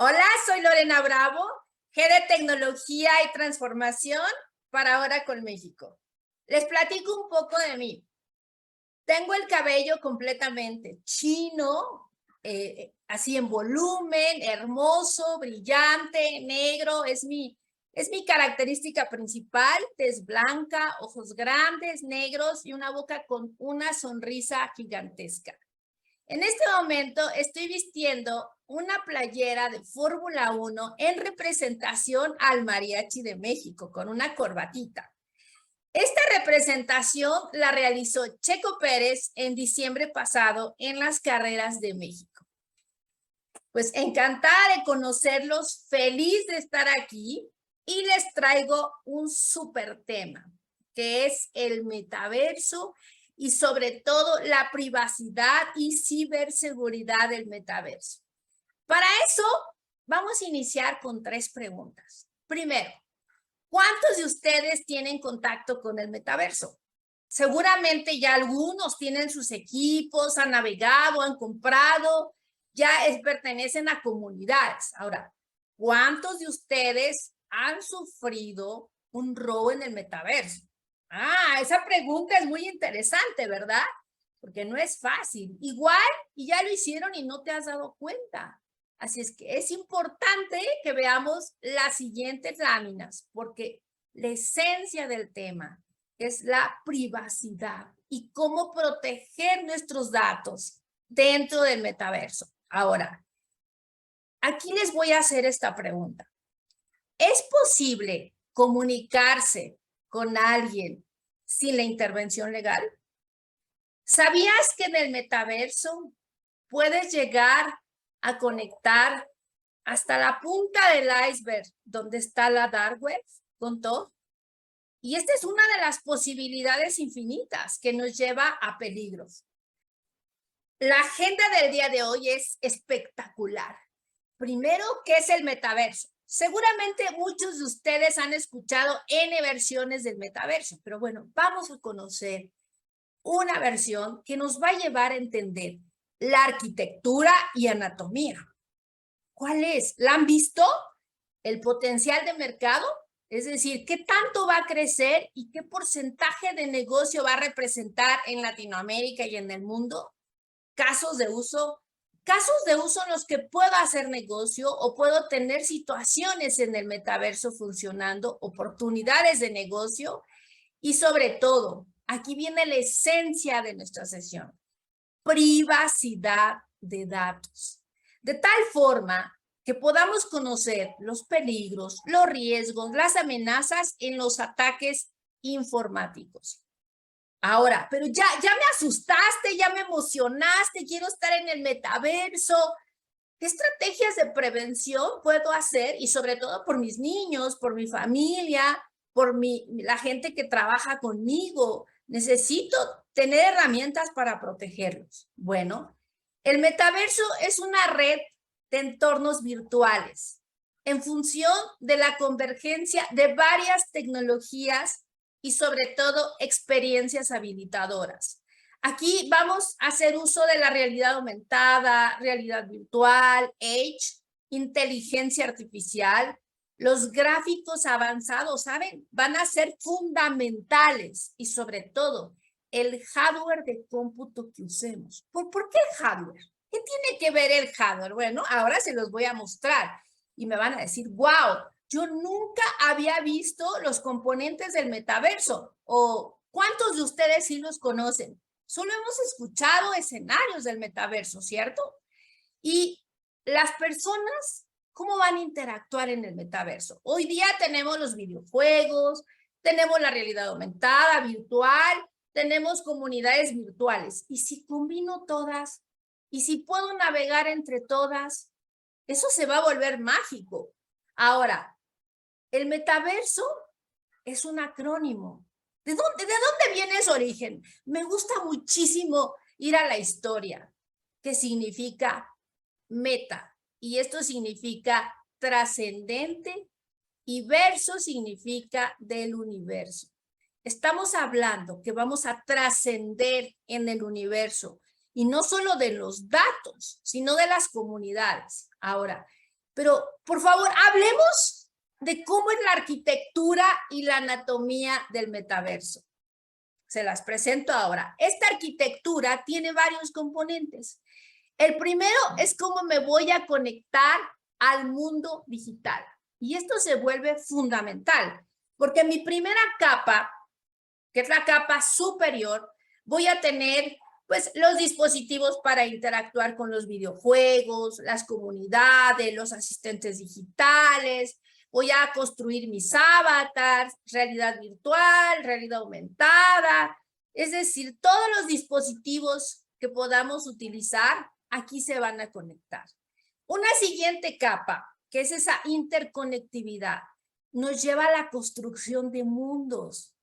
Hola, soy Lorena Bravo, Head de Tecnología y Transformación para Oracle México. Les platico un poco de mí. Tengo el cabello completamente chino, así en volumen, hermoso, brillante, negro. Es mi característica principal, tez blanca, ojos grandes, negros y una boca con una sonrisa gigantesca. En este momento estoy vistiendo una playera de Fórmula 1 en representación al Mariachi de México con una corbatita. Esta representación la realizó Checo Pérez en diciembre pasado en las carreras de México. Pues encantada de conocerlos, feliz de estar aquí y les traigo un súper tema, que es el metaverso y sobre todo la privacidad y ciberseguridad del metaverso. Para eso, vamos a iniciar con 3 preguntas. Primero, ¿cuántos de ustedes tienen contacto con el metaverso? Seguramente ya algunos tienen sus equipos, han navegado, han comprado, ya pertenecen a comunidades. Ahora, ¿cuántos de ustedes han sufrido un robo en el metaverso? Esa pregunta es muy interesante, ¿verdad? Porque no es fácil. Igual, y ya lo hicieron y no te has dado cuenta. Así es que es importante que veamos las siguientes láminas, porque la esencia del tema es la privacidad y cómo proteger nuestros datos dentro del metaverso. Ahora, aquí les voy a hacer esta pregunta. ¿Es posible comunicarse con alguien sin la intervención legal? ¿Sabías que en el metaverso puedes llegar a conectar hasta la punta del iceberg donde está la dark web con todo? Y esta es una de las posibilidades infinitas que nos lleva a peligros. La agenda del día de hoy es espectacular. Primero, ¿qué es el metaverso? Seguramente muchos de ustedes han escuchado N versiones del metaverso, pero bueno, vamos a conocer una versión que nos va a llevar a entender la arquitectura y anatomía. ¿Cuál es? ¿La han visto? ¿El potencial de mercado? Es decir, ¿qué tanto va a crecer y qué porcentaje de negocio va a representar en Latinoamérica y en el mundo? Casos de uso en los que puedo hacer negocio o puedo tener situaciones en el metaverso funcionando, oportunidades de negocio y sobre todo, aquí viene la esencia de nuestra sesión, privacidad de datos. De tal forma que podamos conocer los peligros, los riesgos, las amenazas en los ataques informáticos. Ahora, pero ya me asustaste, ya me emocionaste, quiero estar en el metaverso. ¿Qué estrategias de prevención puedo hacer? Y sobre todo por mis niños, por mi familia, por la gente que trabaja conmigo. Necesito tener herramientas para protegerlos. Bueno, el metaverso es una red de entornos virtuales en función de la convergencia de varias tecnologías y sobre todo experiencias habilitadoras. Aquí vamos a hacer uso de la realidad aumentada, realidad virtual, Edge, inteligencia artificial. Los gráficos avanzados, ¿saben? Van a ser fundamentales y sobre todo el hardware de cómputo que usemos. ¿Por qué el hardware? ¿Qué tiene que ver el hardware? Bueno, ahora se los voy a mostrar y me van a decir, wow, yo nunca había visto los componentes del metaverso. ¿O cuántos de ustedes sí los conocen? Solo hemos escuchado escenarios del metaverso, ¿cierto? Y las personas, ¿cómo van a interactuar en el metaverso? Hoy día tenemos los videojuegos, tenemos la realidad aumentada, virtual, tenemos comunidades virtuales. ¿Y si combino todas? ¿Y si puedo navegar entre todas? Eso se va a volver mágico. Ahora, el metaverso es un acrónimo. ¿De dónde viene su origen? Me gusta muchísimo ir a la historia, que significa meta, y esto significa trascendente, y verso significa del universo. Estamos hablando que vamos a trascender en el universo, y no solo de los datos, sino de las comunidades. Ahora, Pero, por favor, hablemos de cómo es la arquitectura y la anatomía del metaverso. Se las presento ahora. Esta arquitectura tiene varios componentes. El primero es cómo me voy a conectar al mundo digital. Y esto se vuelve fundamental, porque mi primera capa, que es la capa superior, voy a tener pues los dispositivos para interactuar con los videojuegos, las comunidades, los asistentes digitales, voy a construir mis avatars, realidad virtual, realidad aumentada, es decir, todos los dispositivos que podamos utilizar, aquí se van a conectar. Una siguiente capa, que es esa interconectividad, nos lleva a la construcción de mundos.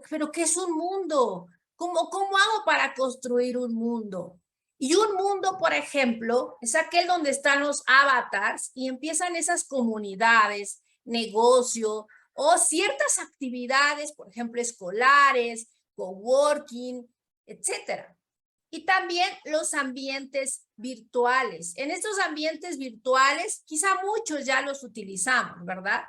¿Pero qué es un mundo? ¿Cómo hago para construir un mundo? Y un mundo, por ejemplo, es aquel donde están los avatars y empiezan esas comunidades, negocio o ciertas actividades, por ejemplo, escolares, coworking, etcétera. Y también los ambientes virtuales. En estos ambientes virtuales, quizá muchos ya los utilizamos, ¿verdad?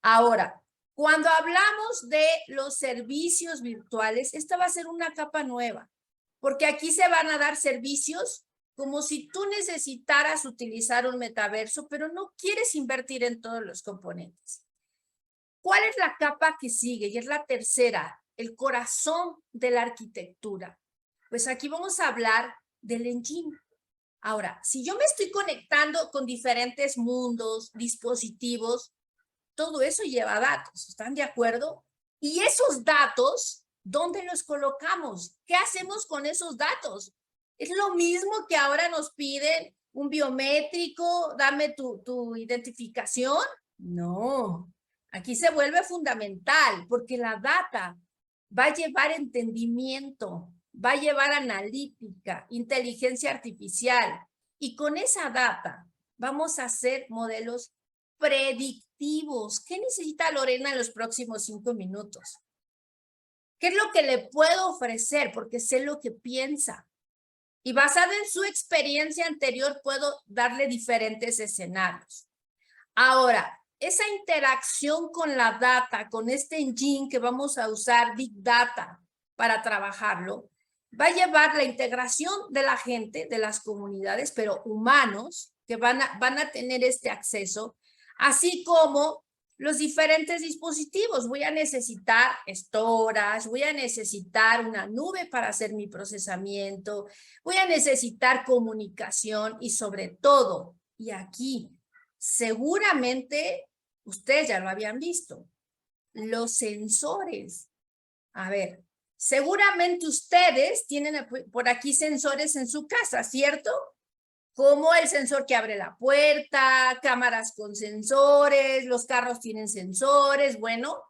Ahora, cuando hablamos de los servicios virtuales, esta va a ser una capa nueva, porque aquí se van a dar servicios como si tú necesitaras utilizar un metaverso, pero no quieres invertir en todos los componentes. ¿Cuál es la capa que sigue? Y es la tercera, el corazón de la arquitectura. Pues aquí vamos a hablar del engine. Ahora, si yo me estoy conectando con diferentes mundos, dispositivos, todo eso lleva datos, ¿están de acuerdo? Y esos datos, ¿dónde los colocamos? ¿Qué hacemos con esos datos? Es lo mismo que ahora nos piden un biométrico, dame tu identificación. No, aquí se vuelve fundamental porque la data va a llevar entendimiento, va a llevar analítica, inteligencia artificial y con esa data vamos a hacer modelos predictivos. ¿Qué necesita Lorena en los próximos 5 minutos? ¿Qué es lo que le puedo ofrecer? Porque sé lo que piensa. Y basada en su experiencia anterior, puedo darle diferentes escenarios. Ahora, esa interacción con la data, con este engine que vamos a usar, Big Data, para trabajarlo, va a llevar la integración de la gente, de las comunidades, pero humanos, que van a tener este acceso, así como los diferentes dispositivos. Voy a necesitar storage, voy a necesitar una nube para hacer mi procesamiento, voy a necesitar comunicación y sobre todo, y aquí, seguramente ustedes ya lo habían visto, los sensores. A ver, seguramente ustedes tienen por aquí sensores en su casa, ¿cierto? Como el sensor que abre la puerta, cámaras con sensores, los carros tienen sensores. Bueno,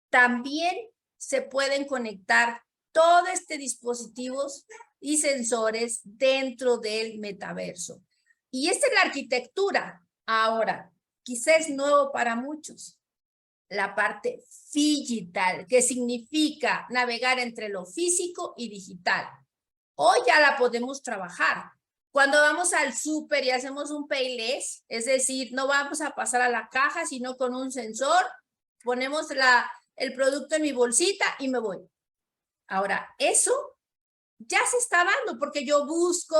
también se pueden conectar todos estos dispositivos y sensores dentro del metaverso. Y esta es la arquitectura. Ahora, quizás es nuevo para muchos, la parte digital, que significa navegar entre lo físico y digital. Hoy ya la podemos trabajar. Cuando vamos al súper y hacemos un payless, es decir, no vamos a pasar a la caja, sino con un sensor, ponemos el producto en mi bolsita y me voy. Ahora, eso ya se está dando porque yo busco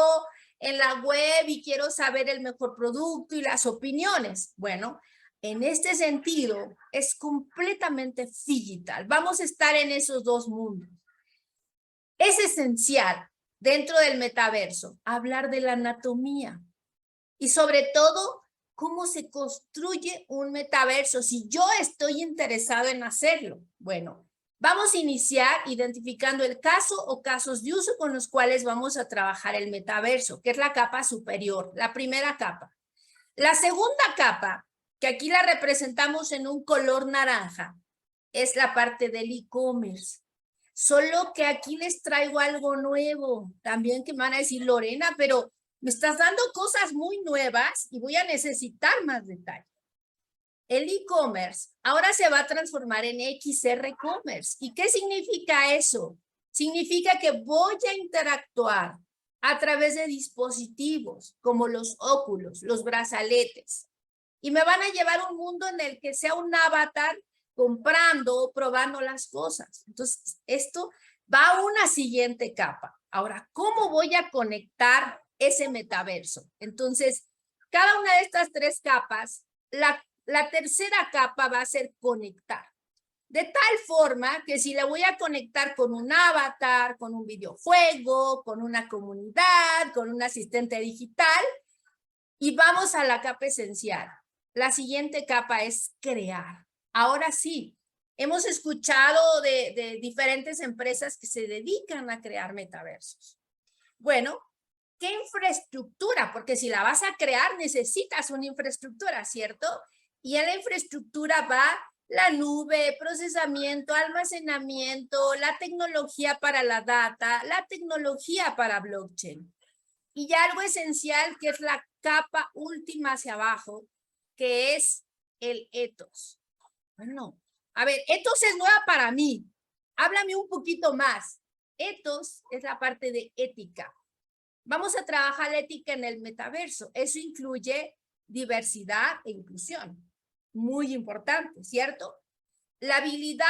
en la web y quiero saber el mejor producto y las opiniones. Bueno, en este sentido es completamente digital. Vamos a estar en esos dos mundos. Es esencial dentro del metaverso hablar de la anatomía y sobre todo cómo se construye un metaverso si yo estoy interesado en hacerlo. Bueno, vamos a iniciar identificando el caso o casos de uso con los cuales vamos a trabajar el metaverso, que es la capa superior, la primera capa. La segunda capa, que aquí la representamos en un color naranja, es la parte del e-commerce. Solo que aquí les traigo algo nuevo, también que me van a decir, Lorena, pero me estás dando cosas muy nuevas y voy a necesitar más detalle. El e-commerce ahora se va a transformar en XR Commerce. ¿Y qué significa eso? Significa que voy a interactuar a través de dispositivos como los óculos, los brazaletes. Y me van a llevar a un mundo en el que sea un avatar comprando o probando las cosas. Entonces, esto va a una siguiente capa. Ahora, ¿cómo voy a conectar ese metaverso? Entonces, cada una de estas tres capas, la tercera capa va a ser conectar. De tal forma que si la voy a conectar con un avatar, con un videojuego, con una comunidad, con un asistente digital, y vamos a la capa esencial. La siguiente capa es crear. Ahora sí, hemos escuchado de diferentes empresas que se dedican a crear metaversos. Bueno, ¿qué infraestructura? Porque si la vas a crear necesitas una infraestructura, ¿cierto? Y en la infraestructura va la nube, procesamiento, almacenamiento, la tecnología para la data, la tecnología para blockchain. Y ya algo esencial que es la capa última hacia abajo, que es el ethos. Bueno, a ver, ethos es nueva para mí. Háblame un poquito más. Ethos es la parte de ética. Vamos a trabajar la ética en el metaverso. Eso incluye diversidad e inclusión. Muy importante, ¿cierto? La habilidad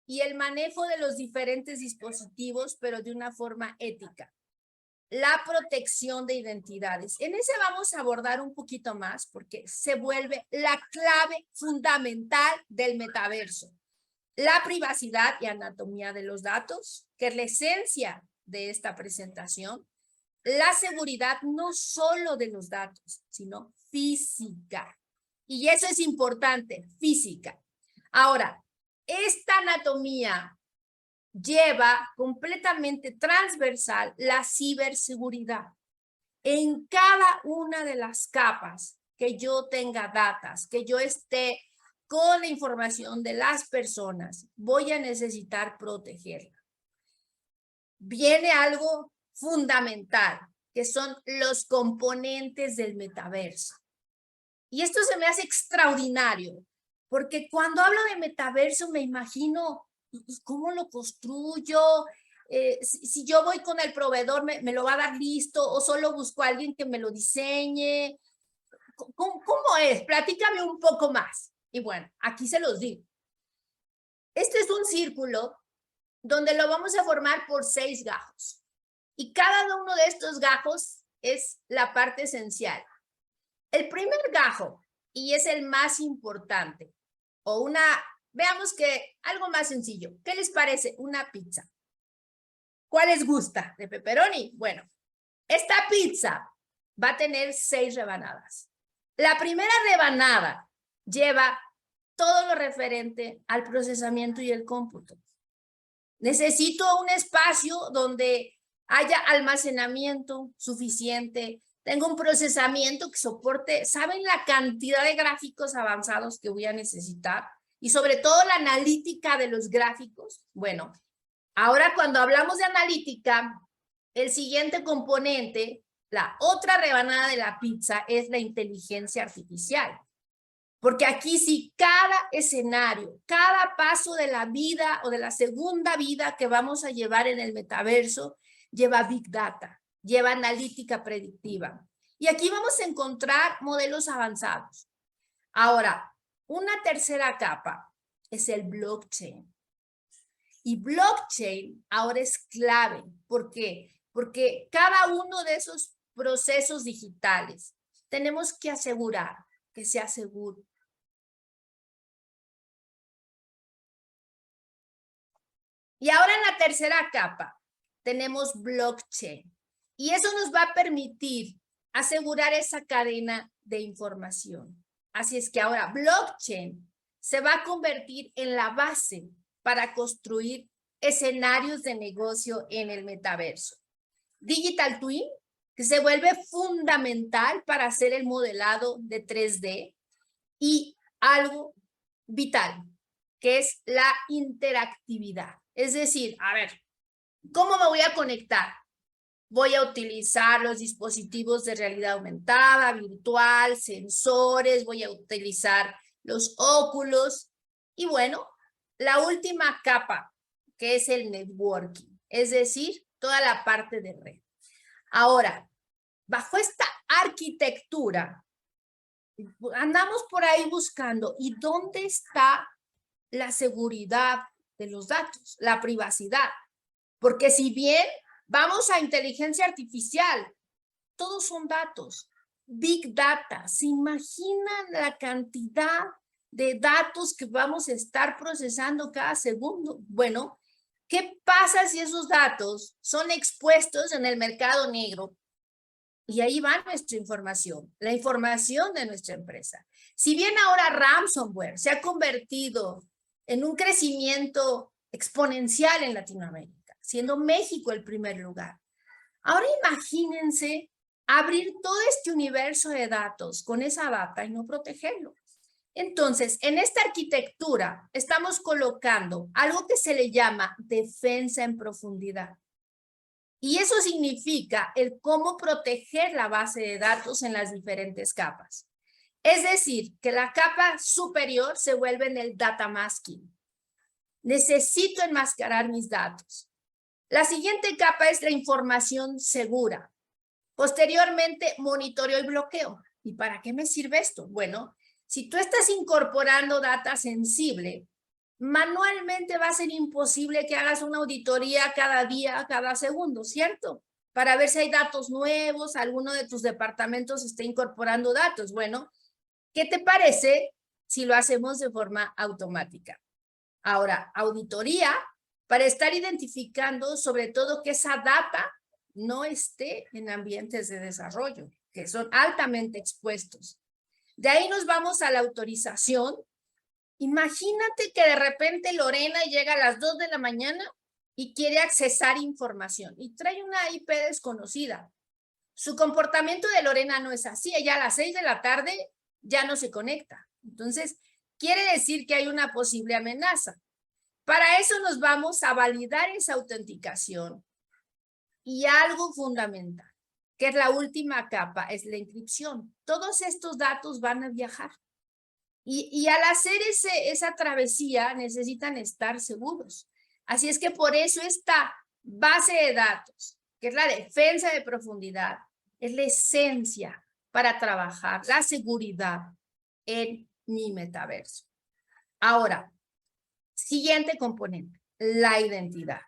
y el manejo de los diferentes dispositivos, pero de una forma ética. La protección de identidades. En ese vamos a abordar un poquito más porque se vuelve la clave fundamental del metaverso. La privacidad y anatomía de los datos, que es la esencia de esta presentación. La seguridad no solo de los datos, sino física. Y eso es importante, física. Ahora, esta anatomía lleva completamente transversal la ciberseguridad. En cada una de las capas que yo tenga datos, que yo esté con la información de las personas, voy a necesitar protegerla. Viene algo fundamental, que son los componentes del metaverso. Y esto se me hace extraordinario, porque cuando hablo de metaverso me imagino, ¿y cómo lo construyo? Si yo voy con el proveedor, ¿me lo va a dar listo? ¿O solo busco a alguien que me lo diseñe? ¿Cómo es? Platícame un poco más. Y bueno, aquí se los digo. Este es un círculo donde lo vamos a formar por 6 gajos. Y cada uno de estos gajos es la parte esencial. El primer gajo, y es el más importante, veamos que algo más sencillo. ¿Qué les parece? Una pizza. ¿Cuál les gusta? ¿De pepperoni? Bueno, esta pizza va a tener 6 rebanadas. La primera rebanada lleva todo lo referente al procesamiento y el cómputo. Necesito un espacio donde haya almacenamiento suficiente, tengo un procesamiento que soporte, ¿saben la cantidad de gráficos avanzados que voy a necesitar? Y sobre todo la analítica de los gráficos. Bueno, ahora cuando hablamos de analítica, el siguiente componente, la otra rebanada de la pizza, es la inteligencia artificial. Porque aquí sí, cada escenario, cada paso de la vida o de la segunda vida que vamos a llevar en el metaverso, lleva Big Data, lleva analítica predictiva. Y aquí vamos a encontrar modelos avanzados. Ahora, una tercera capa es el blockchain. Y blockchain ahora es clave. ¿Por qué? Porque cada uno de esos procesos digitales tenemos que asegurar que sea seguro. Y ahora en la tercera capa tenemos blockchain. Y eso nos va a permitir asegurar esa cadena de información. Así es que ahora blockchain se va a convertir en la base para construir escenarios de negocio en el metaverso. Digital Twin, que se vuelve fundamental para hacer el modelado de 3D, y algo vital, que es la interactividad. Es decir, a ver, ¿cómo me voy a conectar? Voy a utilizar los dispositivos de realidad aumentada, virtual, sensores, voy a utilizar los óculos y bueno, la última capa, que es el networking, es decir, toda la parte de red. Ahora, bajo esta arquitectura, andamos por ahí buscando, ¿y dónde está la seguridad de los datos, la privacidad? Porque si bien vamos a inteligencia artificial, todos son datos, big data. ¿Se imaginan la cantidad de datos que vamos a estar procesando cada segundo? Bueno, ¿qué pasa si esos datos son expuestos en el mercado negro? Y ahí va nuestra información, la información de nuestra empresa. Si bien ahora ransomware se ha convertido en un crecimiento exponencial en Latinoamérica, siendo México el primer lugar. Ahora imagínense abrir todo este universo de datos con esa data y no protegerlo. Entonces, en esta arquitectura estamos colocando algo que se le llama defensa en profundidad. Y eso significa el cómo proteger la base de datos en las diferentes capas. Es decir, que la capa superior se vuelve en el data masking. Necesito enmascarar mis datos. La siguiente capa es la información segura. Posteriormente, monitoreo y bloqueo. ¿Y para qué me sirve esto? Bueno, si tú estás incorporando data sensible, manualmente va a ser imposible que hagas una auditoría cada día, cada segundo, ¿cierto? Para ver si hay datos nuevos, alguno de tus departamentos está incorporando datos. Bueno, ¿qué te parece si lo hacemos de forma automática? Ahora, auditoría para estar identificando sobre todo que esa data no esté en ambientes de desarrollo, que son altamente expuestos. De ahí nos vamos a la autorización. Imagínate que de repente Lorena llega a las 2 de la mañana y quiere accesar información y trae una IP desconocida. Su comportamiento de Lorena no es así, ella a las 6 de la tarde ya no se conecta. Entonces, quiere decir que hay una posible amenaza. Para eso nos vamos a validar esa autenticación. Y algo fundamental, que es la última capa, es la encripción. Todos estos datos van a viajar. Y al hacer esa travesía necesitan estar seguros. Así es que por eso esta base de datos, que es la defensa de profundidad, es la esencia para trabajar la seguridad en mi metaverso. Ahora, siguiente componente, la identidad.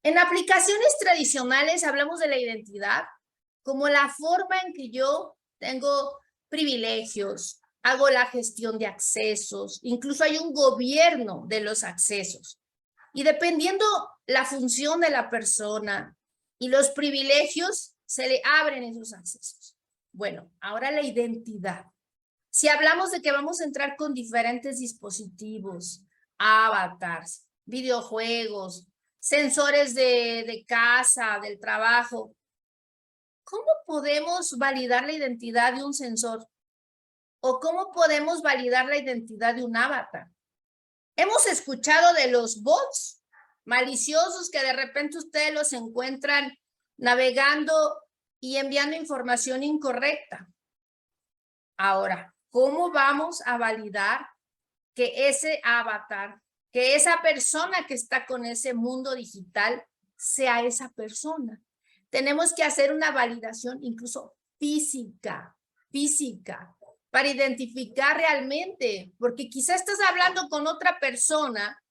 En aplicaciones tradicionales hablamos de la identidad como la forma en que yo tengo privilegios, hago la gestión de accesos, incluso hay un gobierno de los accesos. Y dependiendo la función de la persona y los privilegios, se le abren esos accesos. Bueno, ahora la identidad. Si hablamos de que vamos a entrar con diferentes dispositivos, avatars, videojuegos, sensores de casa, del trabajo, ¿cómo podemos validar la identidad de un sensor? ¿O cómo podemos validar la identidad de un avatar? Hemos escuchado de los bots maliciosos que de repente ustedes los encuentran navegando y enviando información incorrecta. Ahora, ¿cómo vamos a validar que ese avatar, que esa persona que está con ese mundo digital sea esa persona? Tenemos que hacer una validación incluso física, para identificar realmente, porque quizás estás hablando con otra persona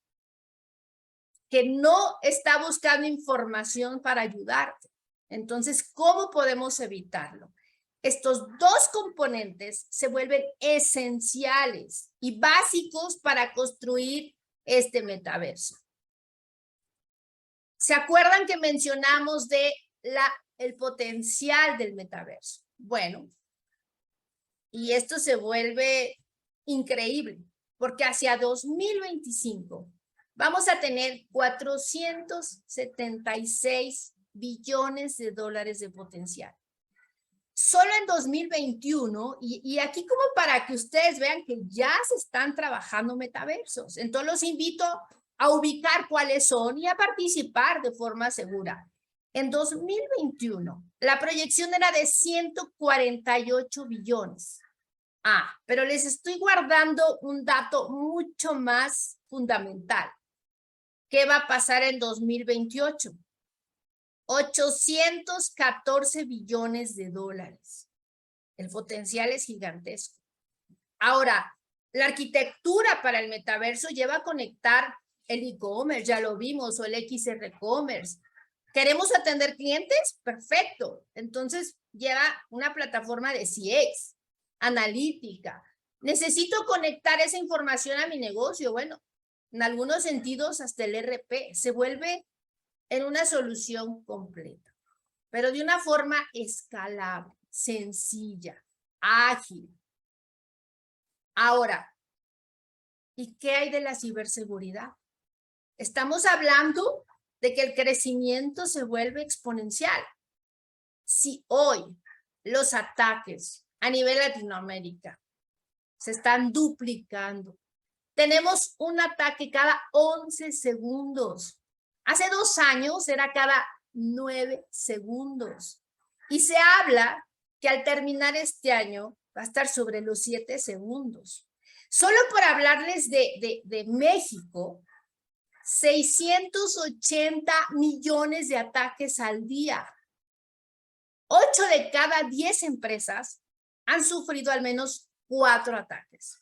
que no está buscando información para ayudarte. Entonces, ¿cómo podemos evitarlo? Estos dos componentes se vuelven esenciales y básicos para construir este metaverso. ¿Se acuerdan que mencionamos de el potencial del metaverso? Bueno, y esto se vuelve increíble, porque hacia 2025 vamos a tener 476 billones de dólares de potencial. Solo en 2021, y aquí como para que ustedes vean que ya se están trabajando metaversos. Entonces los invito a ubicar cuáles son y a participar de forma segura. En 2021, la proyección era de 148 billones. Pero les estoy guardando un dato mucho más fundamental. ¿Qué va a pasar en 2028? 814 billones de dólares. El potencial es gigantesco. Ahora, la arquitectura para el metaverso lleva a conectar el e-commerce, ya lo vimos, o el XR Commerce. ¿Queremos atender clientes? Perfecto. Entonces, lleva una plataforma de CX, analítica. Necesito conectar esa información a mi negocio. Bueno, en algunos sentidos, hasta el RP se vuelve en una solución completa, pero de una forma escalable, sencilla, ágil. Ahora, ¿y qué hay de la ciberseguridad? Estamos hablando de que el crecimiento se vuelve exponencial. Si hoy los ataques a nivel Latinoamérica se están duplicando, tenemos un ataque cada 11 segundos. Hace 2 años era cada 9 segundos. Y se habla que al terminar este año va a estar sobre los 7 segundos. Solo por hablarles de México, 680 millones de ataques al día. 8 de cada 10 empresas han sufrido al menos 4 ataques.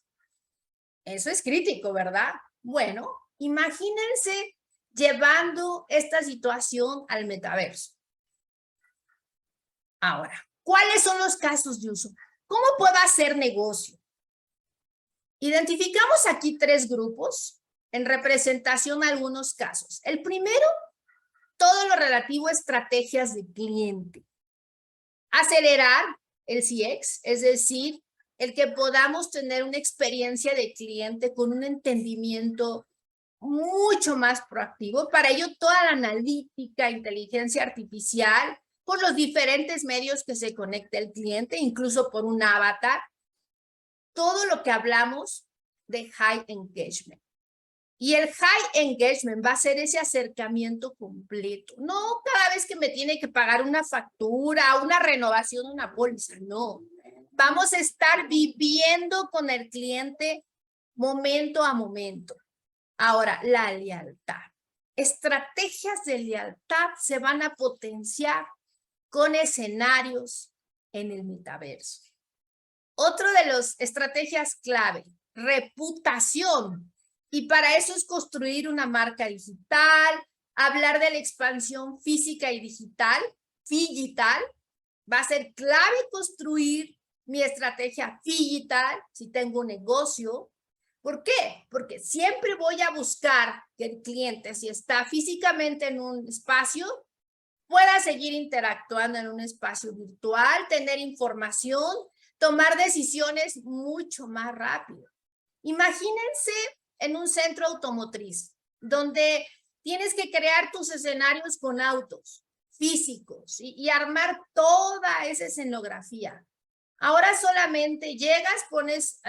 Eso es crítico, ¿verdad? Bueno, imagínense llevando esta situación al metaverso. Ahora, ¿cuáles son los casos de uso? ¿Cómo puedo hacer negocio? Identificamos aquí 3 grupos en representación a algunos casos. El primero, todo lo relativo a estrategias de cliente. Acelerar el CX, es decir, el que podamos tener una experiencia de cliente con un entendimiento mucho más proactivo. Para ello, toda la analítica, inteligencia artificial, por los diferentes medios que se conecta el cliente, incluso por un avatar. Todo lo que hablamos de high engagement. Y el high engagement va a ser ese acercamiento completo. No cada vez que me tiene que pagar una factura, una renovación, una póliza, no. Vamos a estar viviendo con el cliente momento a momento. Ahora, la lealtad. Estrategias de lealtad se van a potenciar con escenarios en el metaverso. Otro de las estrategias clave, reputación. Y para eso es construir una marca digital, hablar de la expansión física y digital, digital. Va a ser clave construir mi estrategia digital si tengo un negocio. ¿Por qué? Porque siempre voy a buscar que el cliente, si está físicamente en un espacio, pueda seguir interactuando en un espacio virtual, tener información, tomar decisiones mucho más rápido. Imagínense en un centro automotriz, donde tienes que crear tus escenarios con autos físicos y armar toda esa escenografía. Ahora solamente llegas, pones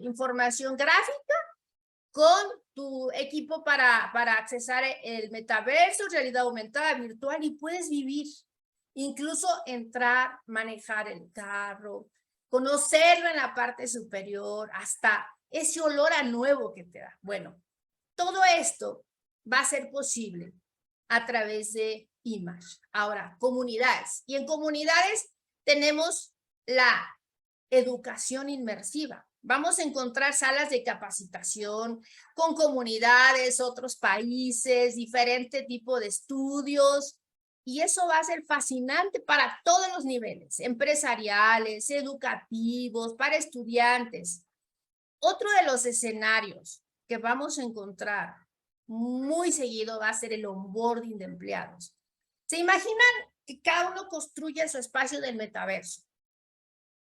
información gráfica con tu equipo para accesar el metaverso, realidad aumentada, virtual, y puedes vivir. Incluso entrar, manejar el carro, conocerlo en la parte superior, hasta ese olor a nuevo que te da. Bueno, todo esto va a ser posible a través de Image. Ahora, comunidades. Y en comunidades tenemos la educación inmersiva. Vamos a encontrar salas de capacitación con comunidades, otros países, diferente tipo de estudios. Y eso va a ser fascinante para todos los niveles, empresariales, educativos, para estudiantes. Otro de los escenarios que vamos a encontrar muy seguido va a ser el onboarding de empleados. ¿Se imaginan que cada uno construye su espacio del metaverso?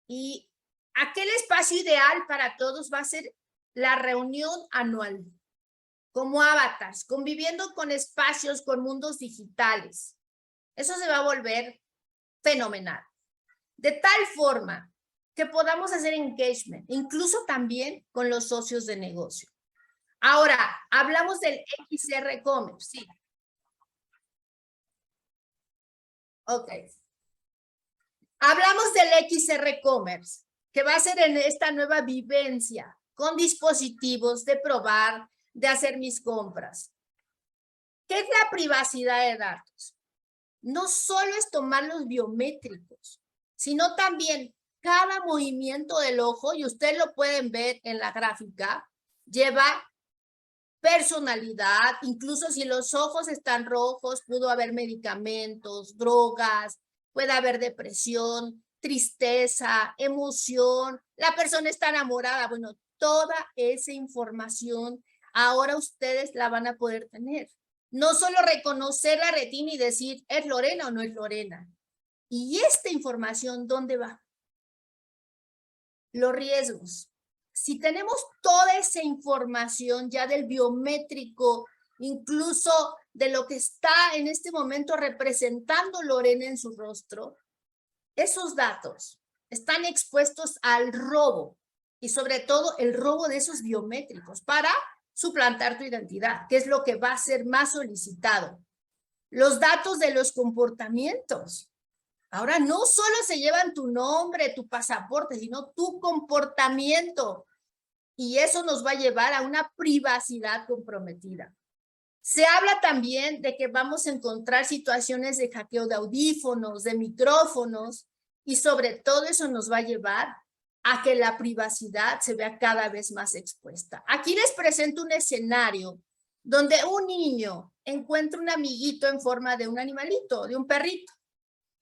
Y aquel espacio ideal para todos va a ser la reunión anual, como avatars, conviviendo con espacios, con mundos digitales. Eso se va a volver fenomenal. De tal forma que podamos hacer engagement, incluso también con los socios de negocio. Ahora, hablamos del XR Commerce, sí. Ok. Hablamos del XR Commerce, que va a ser en esta nueva vivencia, con dispositivos de probar, de hacer mis compras. ¿Qué es la privacidad de datos? no solo es tomar los biométricos, sino también cada movimiento del ojo, y ustedes lo pueden ver en la gráfica, lleva personalidad, incluso si los ojos están rojos, pudo haber medicamentos, drogas, puede haber depresión, tristeza, emoción, la persona está enamorada, bueno, toda esa información ahora ustedes la van a poder tener. No solo reconocer la retina y decir, ¿es Lorena o no es Lorena? ¿Y esta información dónde va? Los riesgos. Si tenemos toda esa información ya del biométrico, incluso de lo que está en este momento representando Lorena en su rostro, esos datos están expuestos al robo y sobre todo el robo de esos biométricos para suplantar tu identidad, que es lo que va a ser más solicitado. Los datos de los comportamientos. Ahora no solo se llevan tu nombre, tu pasaporte, sino tu comportamiento. Y eso nos va a llevar a una privacidad comprometida. Se habla también de que vamos a encontrar situaciones de hackeo de audífonos, de micrófonos, y sobre todo eso nos va a llevar a que la privacidad se vea cada vez más expuesta. Aquí les presento un escenario donde un niño encuentra un amiguito en forma de un animalito, de un perrito,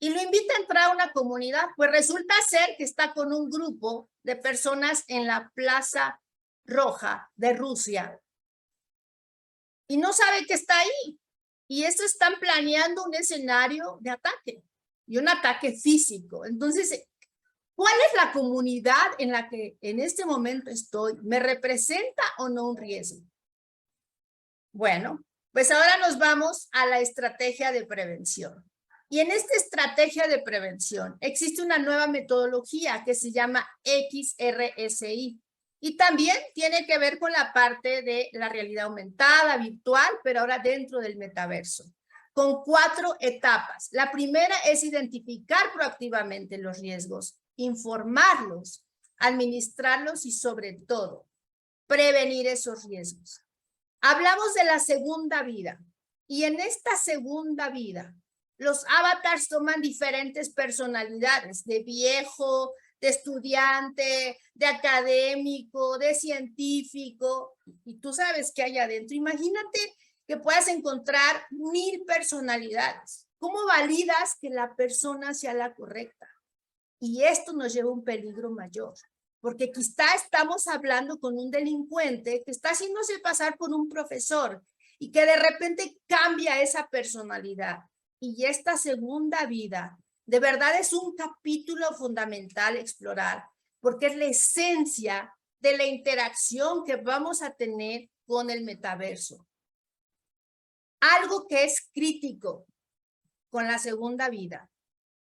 y lo invita a entrar a una comunidad, pues resulta ser que está con un grupo de personas en la Plaza Roja de Rusia y no sabe que está ahí. Y eso están planeando un escenario de ataque y un ataque físico. Entonces, ¿cuál es la comunidad en la que en este momento estoy? ¿Me representa o no un riesgo? Bueno, pues ahora nos vamos a la estrategia de prevención. Y en esta estrategia de prevención existe una nueva metodología que se llama XRSI. Y también tiene que ver con la parte de la realidad aumentada, virtual, pero ahora dentro del metaverso, con 4 etapas. La primera es identificar proactivamente los riesgos, informarlos, administrarlos y sobre todo, prevenir esos riesgos. Hablamos de la segunda vida y en esta segunda vida los avatars toman diferentes personalidades, de viejo, de estudiante, de académico, de científico, y tú sabes qué hay adentro. Imagínate que puedas encontrar 1000 personalidades. ¿Cómo validas que la persona sea la correcta? Y esto nos lleva a un peligro mayor, porque quizá estamos hablando con un delincuente que está haciéndose pasar por un profesor y que de repente cambia esa personalidad. Y esta segunda vida, de verdad es un capítulo fundamental explorar, porque es la esencia de la interacción que vamos a tener con el metaverso. Algo que es crítico con la segunda vida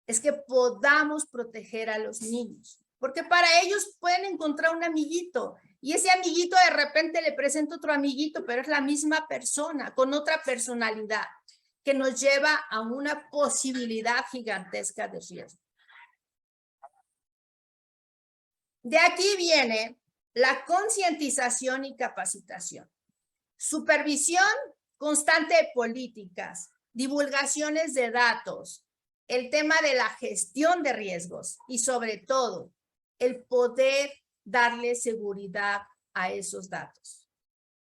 es que podamos proteger a los niños, porque para ellos pueden encontrar un amiguito y ese amiguito de repente le presenta otro amiguito, pero es la misma persona con otra personalidad que nos lleva a una posibilidad gigantesca de riesgo. De aquí viene la concientización y capacitación, supervisión constante de políticas, divulgaciones de datos, el tema de la gestión de riesgos y sobre todo el poder darle seguridad a esos datos.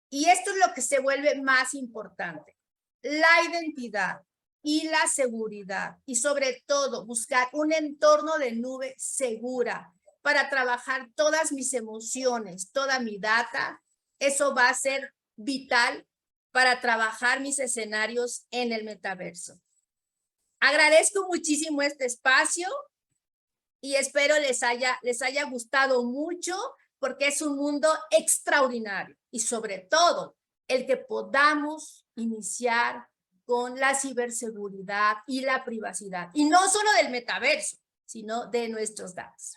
Y esto es lo que se vuelve más importante, la identidad y la seguridad y sobre todo buscar un entorno de nube segura para trabajar todas mis emociones, toda mi data. Eso va a ser vital para trabajar mis escenarios en el metaverso. Agradezco muchísimo este espacio y espero les haya gustado mucho porque es un mundo extraordinario y sobre todo el que podamos iniciar con la ciberseguridad y la privacidad y no solo del metaverso, sino de nuestros datos.